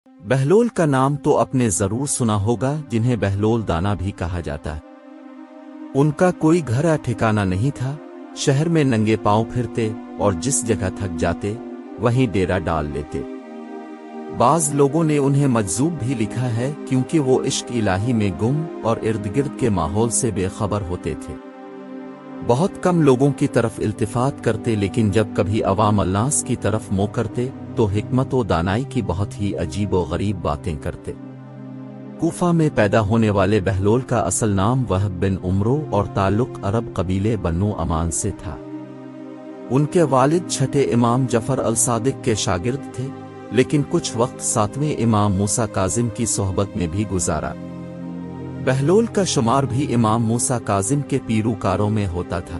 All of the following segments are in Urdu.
بہلول کا نام تو اپنے ضرور سنا ہوگا، جنہیں بہلول دانا بھی کہا جاتا ہے۔ ان کا کوئی گھر ٹھکانہ نہیں تھا، شہر میں ننگے پاؤں پھرتے اور جس جگہ تھک جاتے وہیں ڈیرا ڈال لیتے۔ بعض لوگوں نے انہیں مجذوب بھی لکھا ہے کیونکہ وہ عشق الہی میں گم اور ارد گرد کے ماحول سے بے خبر ہوتے تھے۔ بہت کم لوگوں کی طرف التفات کرتے، لیکن جب کبھی عوام الناس کی طرف منہ کرتے تو حکمت و دانائی کی بہت ہی عجیب و غریب باتیں کرتے۔ کوفہ میں پیدا ہونے والے بہلول کا اصل نام وہب بن عمرو اور تعلق عرب قبیلے بنو امان سے تھا۔ ان کے والد چھٹے امام جعفر الصادق کے شاگرد تھے، لیکن کچھ وقت ساتویں امام موسیٰ کاظم کی صحبت میں بھی گزارا۔ بہلول کا شمار بھی امام موسیٰ کاظم کے پیروکاروں میں ہوتا تھا۔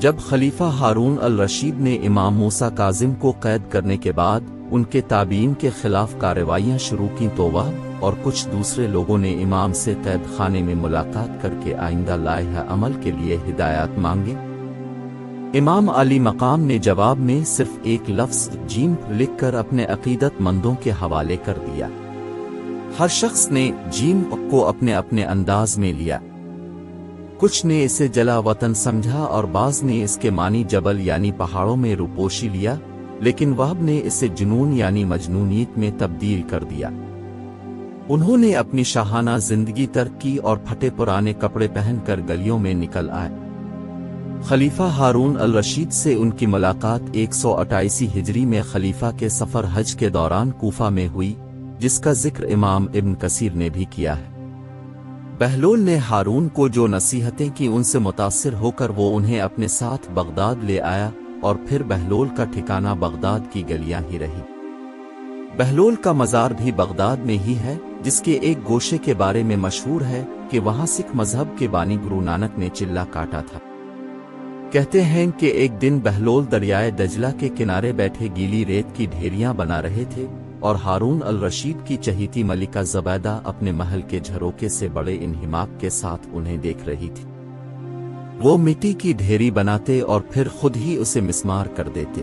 جب خلیفہ ہارون الرشید نے امام موسیٰ کاظم کو قید کرنے کے بعد ان کے تابعین کے خلاف کارروائیاں شروع کی تو وہ اور کچھ دوسرے لوگوں نے امام سے قید خانے میں ملاقات کر کے آئندہ لائحہ عمل کے لیے ہدایات مانگے۔ امام علی مقام نے جواب میں صرف ایک لفظ جیم لکھ کر اپنے عقیدت مندوں کے حوالے کر دیا۔ ہر شخص نے جیم کو اپنے اپنے انداز میں لیا۔ کچھ نے اسے جلا وطن سمجھا اور بعض نے اس کے معنی جبل یعنی پہاڑوں میں روپوشی لیا، لیکن وہب نے اسے جنون یعنی مجنونیت میں تبدیل کر دیا۔ انہوں نے اپنی شاہانہ زندگی ترک کی اور پھٹے پرانے کپڑے پہن کر گلیوں میں نکل آئے۔ خلیفہ ہارون الرشید سے ان کی ملاقات 188 ہجری میں خلیفہ کے سفر حج کے دوران کوفہ میں ہوئی، جس کا ذکر امام ابن کثیر نے بھی کیا ہے۔ بہلول نے ہارون کو جو نصیحتیں کی ان سے متاثر ہو کر وہ انہیں اپنے ساتھ بغداد لے آیا، اور پھر بہلول کا ٹھکانہ بغداد کی گلیاں ہی رہی۔ بہلول کا مزار بھی بغداد میں ہی ہے، جس کے ایک گوشے کے بارے میں مشہور ہے کہ وہاں سکھ مذہب کے بانی گرو نانک نے چلہ کاٹا تھا۔ کہتے ہیں کہ ایک دن بہلول دریائے دجلہ کے کنارے بیٹھے گیلی ریت کی ڈھیریاں بنا رہے تھے، اور ہارون الرشید کی چہیتی ملکہ زبیدہ اپنے محل کے جھروکے سے بڑے انہماک کے ساتھ انہیں دیکھ رہی تھی۔ وہ مٹی کی ڈھیری بناتے اور پھر خود ہی اسے مسمار کر دیتے۔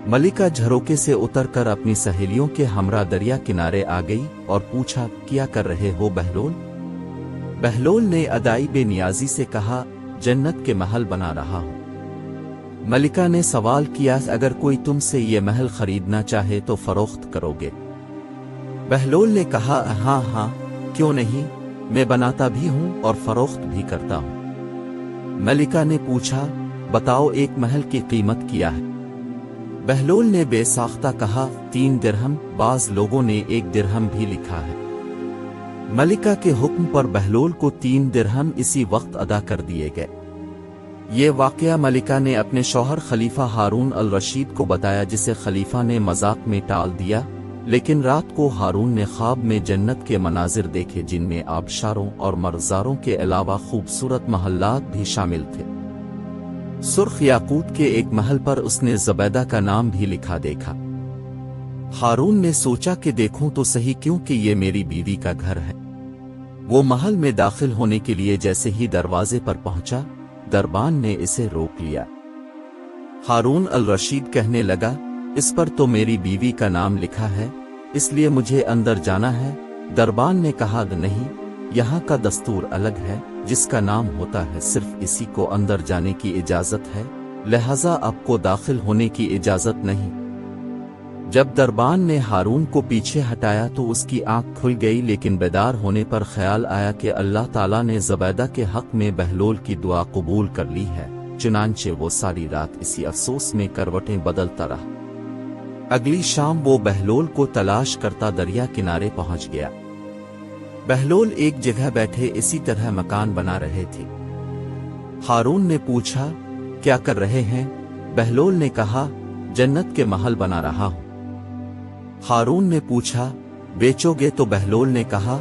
ملکہ جھروکے سے اتر کر اپنی سہیلیوں کے ہمراہ دریا کنارے آ گئی اور پوچھا، کیا کر رہے ہو بہلول؟ بہلول نے ادائی بے نیازی سے کہا، جنت کے محل بنا رہا ہوں۔ ملکہ نے سوال کیا، اگر کوئی تم سے یہ محل خریدنا چاہے تو فروخت کرو گے؟ بہلول نے کہا، ہاں ہاں، کیوں نہیں، میں بناتا بھی ہوں اور فروخت بھی کرتا ہوں۔ ملکہ نے پوچھا، بتاؤ ایک محل کی قیمت کیا ہے؟ بہلول نے بے ساختہ کہا، 3 درہم، بعض لوگوں نے 1 درہم بھی لکھا ہے۔ ملکہ کے حکم پر بہلول کو 3 درہم اسی وقت ادا کر دیے گئے۔ یہ واقعہ ملکہ نے اپنے شوہر خلیفہ ہارون الرشید کو بتایا، جسے خلیفہ نے مذاق میں ٹال دیا، لیکن رات کو ہارون نے خواب میں جنت کے مناظر دیکھے، جن میں آبشاروں اور مرغزاروں کے علاوہ خوبصورت محلات بھی شامل تھے۔ سرخ یاقوت کے ایک محل پر اس نے زبیدہ کا نام بھی لکھا دیکھا۔ ہارون نے سوچا کہ دیکھوں تو صحیح، کیونکہ یہ میری بیوی کا گھر ہے۔ وہ محل میں داخل ہونے کے لیے جیسے ہی دروازے پر پہنچا، دربان نے اسے روک لیا۔ ہارون الرشید کہنے لگا، اس پر تو میری بیوی کا نام لکھا ہے، اس لیے مجھے اندر جانا ہے۔ دربان نے کہا، نہیں، یہاں کا دستور الگ ہے، جس کا نام ہوتا ہے صرف اسی کو اندر جانے کی اجازت ہے، لہذا آپ کو داخل ہونے کی اجازت نہیں۔ جب دربان نے ہارون کو پیچھے ہٹایا تو اس کی آنکھ کھل گئی، لیکن بیدار ہونے پر خیال آیا کہ اللہ تعالیٰ نے زبیدہ کے حق میں بہلول کی دعا قبول کر لی ہے، چنانچہ وہ ساری رات اسی افسوس میں کروٹیں بدلتا رہا۔ اگلی شام وہ بہلول کو تلاش کرتا دریا کنارے پہنچ گیا۔ بہلول ایک جگہ بیٹھے اسی طرح مکان بنا رہے تھے۔ ہارون نے پوچھا، کیا کر رہے ہیں؟ بہلول نے کہا، جنت کے محل بنا رہا ہوں۔ ہارون نے پوچھا، بیچو گے؟ تو بہلول نے کہا،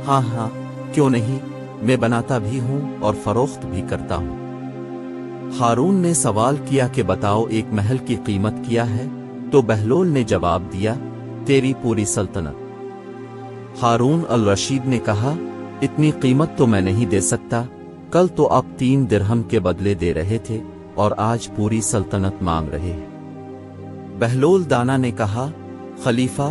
ہاں ہاں، کیوں نہیں، میں بناتا بھی ہوں اور فروخت بھی کرتا ہوں۔ ہارون نے سوال کیا کہ بتاؤ ایک محل کی قیمت کیا ہے؟ تو بہلول نے جواب دیا، تیری پوری سلطنت۔ ہارون الرشید نے کہا، اتنی قیمت تو میں نہیں دے سکتا، کل تو آپ 3 درہم کے بدلے دے رہے تھے اور آج پوری سلطنت مانگ رہے ہیں۔ بہلول دانا نے کہا، خلیفہ،